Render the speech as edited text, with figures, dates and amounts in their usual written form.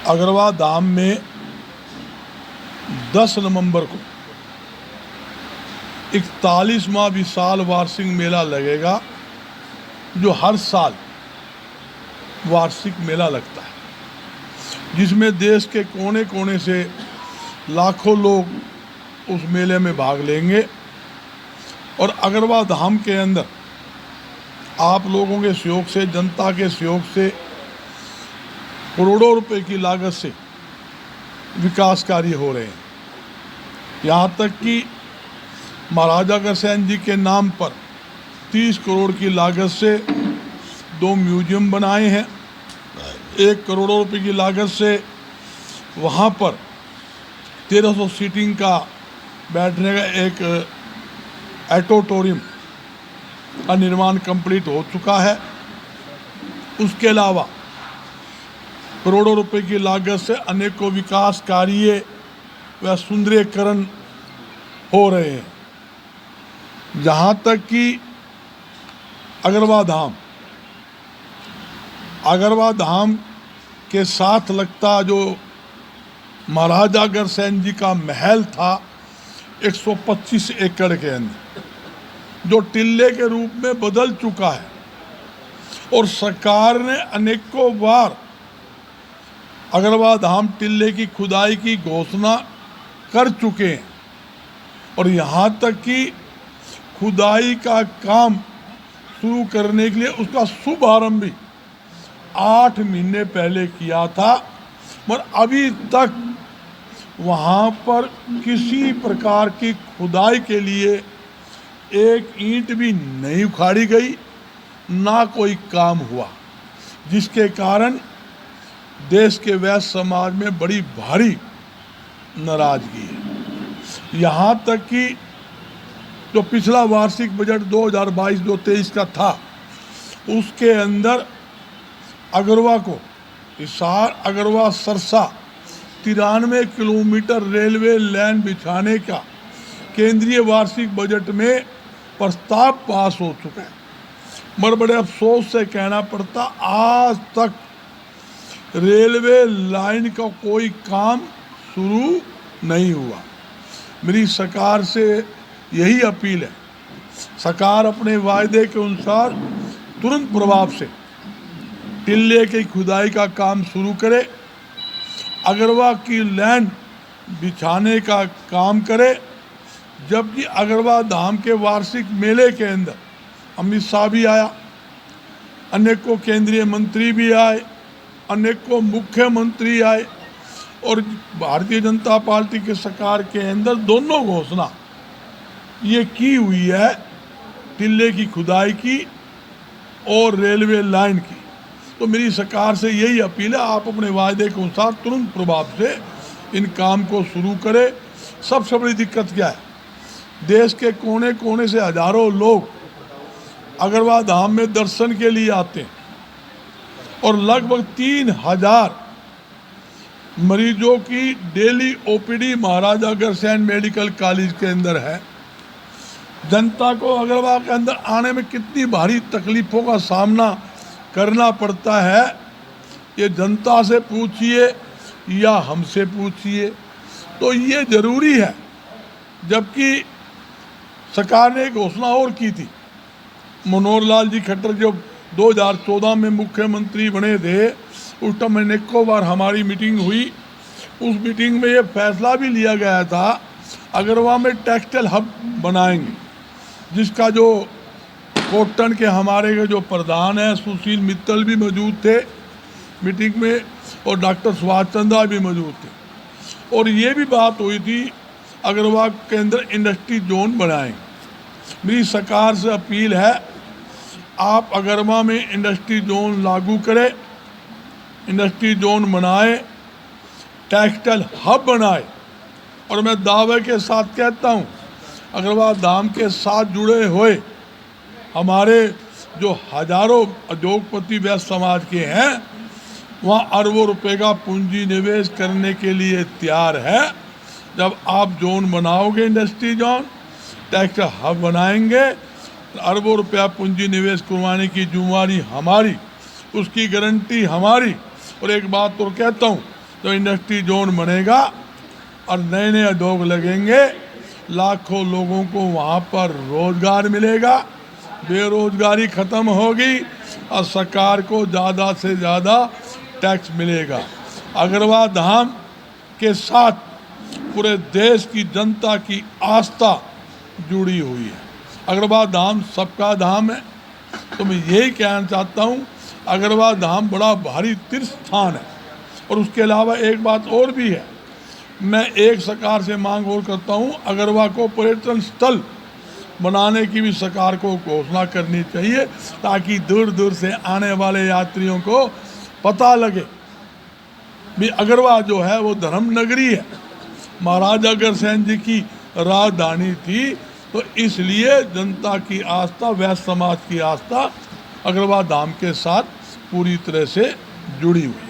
अगरवा धाम में 10 नवंबर को 41वां विशाल वार्षिक मेला लगेगा, जो हर साल वार्षिक मेला लगता है, जिसमें देश के कोने कोने से लाखों लोग उस मेले में भाग लेंगे। और अगरवा धाम के अंदर आप लोगों के सहयोग से, जनता के सहयोग से करोड़ों रुपए की लागत से विकास कार्य हो रहे हैं। यहाँ तक कि महाराजा अग्रसेन जी के नाम पर 30 करोड़ की लागत से 2 म्यूजियम बनाए हैं। 1 करोड़ रुपए की लागत से वहाँ पर 1300 सीटिंग का बैठने का एक ऑडिटोरियम का निर्माण कंप्लीट हो चुका है। उसके अलावा करोड़ों रुपए की लागत से अनेकों विकास कार्य व सुंदरीकरण हो रहे हैं। जहाँ तक कि अगरवा धाम के साथ लगता जो महाराजा अग्रसेन जी का महल था 125 एकड़ के अंदर, जो टिल्ले के रूप में बदल चुका है, और सरकार ने अनेकों बार अगरवा धाम टिल्ले की खुदाई की घोषणा कर चुके हैं। और यहाँ तक कि खुदाई का काम शुरू करने के लिए उसका शुभारंभ भी 8 महीने पहले किया था, मगर अभी तक वहाँ पर किसी प्रकार की खुदाई के लिए एक ईंट भी नहीं उखाड़ी गई, ना कोई काम हुआ, जिसके कारण देश के वैश्य समाज में बड़ी भारी नाराजगी है। यहाँ तक कि जो पिछला वार्षिक बजट 2022-23 का था, उसके अंदर अगरवा को Hisar Agroha Sirsa 93 kilometre railway line बिछाने का केंद्रीय वार्षिक बजट में प्रस्ताव पास हो चुका है, मगर बड़े अफसोस से कहना पड़ता आज तक रेलवे लाइन का कोई काम शुरू नहीं हुआ। मेरी सरकार से यही अपील है, सरकार अपने वायदे के अनुसार तुरंत प्रभाव से टिल्ले की खुदाई का काम शुरू करे, अगरवा की लैंड बिछाने का काम करे। जबकि अगरवा धाम के वार्षिक मेले के अंदर अमित शाह भी आया, अनेकों केंद्रीय मंत्री भी आए, अनेकों मुख्यमंत्री आए, और भारतीय जनता पार्टी के सरकार के अंदर दोनों घोषणा ये की हुई है, टिल्ले की खुदाई की और रेलवे लाइन की। तो मेरी सरकार से यही अपील है, आप अपने वायदे के अनुसार तुरंत प्रभाव से इन काम को शुरू करें। सबसे बड़ी दिक्कत क्या है, देश के कोने कोने से हजारों लोग अगरवा धाम में दर्शन के लिए आते हैं, और लगभग 3000 मरीजों की daily OPD Maharaja Agrasen medical college के अंदर है। जनता को अगरवा के अंदर आने में कितनी भारी तकलीफों का सामना करना पड़ता है, ये जनता से पूछिए या हमसे पूछिए। तो ये ज़रूरी है। जबकि सरकार ने एक घोषणा और की थी, मनोहर लाल जी खट्टर जब 2014 में मुख्यमंत्री बने थे, उस टाइम अनेकों बार हमारी मीटिंग हुई। उस मीटिंग में ये फैसला भी लिया गया था अगरवा में टेक्सटाइल हब बनाएंगे, जिसका जो कोटन के हमारे जो प्रधान हैं सुशील मित्तल भी मौजूद थे मीटिंग में, और डॉक्टर सुभाष चंद्रा भी मौजूद थे। और ये भी बात हुई थी अगरवा के अंदर इंडस्ट्री जोन बनाएंगे। मेरी सरकार से अपील है, आप अगरवा में इंडस्ट्री जोन लागू करें, इंडस्ट्री जोन बनाए, टेक्सटाइल हब बनाए। और मैं दावे के साथ कहता हूँ, अगरवा धाम के साथ जुड़े हुए हमारे जो हजारों उद्योगपति वैश्य समाज के हैं, वहाँ अरबों रुपए का पूंजी निवेश करने के लिए तैयार है। जब आप जोन बनाओगे, इंडस्ट्री जोन, टेक्सटाइल हब बनाएंगे, अरबों रुपया पूंजी निवेश करवाने की जिम्मेदारी हमारी, उसकी गारंटी हमारी। और एक बात तो कहता हूँ, तो इंडस्ट्री जोन बनेगा और नए नए उद्योग लगेंगे, लाखों लोगों को वहाँ पर रोजगार मिलेगा, बेरोजगारी खत्म होगी और सरकार को ज़्यादा से ज़्यादा टैक्स मिलेगा। अग्रवाल धाम के साथ पूरे देश की जनता की आस्था जुड़ी हुई है। अग्रवाल धाम सबका धाम है। तो मैं यही कहना चाहता हूँ, अग्रवाल धाम बड़ा भारी तीर्थ स्थान है। और उसके अलावा एक बात और भी है, मैं एक सरकार से मांग और करता हूँ, अग्रवाल को पर्यटन स्थल बनाने की भी सरकार को घोषणा करनी चाहिए, ताकि दूर दूर से आने वाले यात्रियों को पता लगे भी अग्रवाल जो है वो धर्म नगरी है, महाराजा अग्रसेन जी की राजधानी थी। तो इसलिए जनता की आस्था, वैश्य समाज की आस्था अग्रवाल धाम के साथ पूरी तरह से जुड़ी हुई।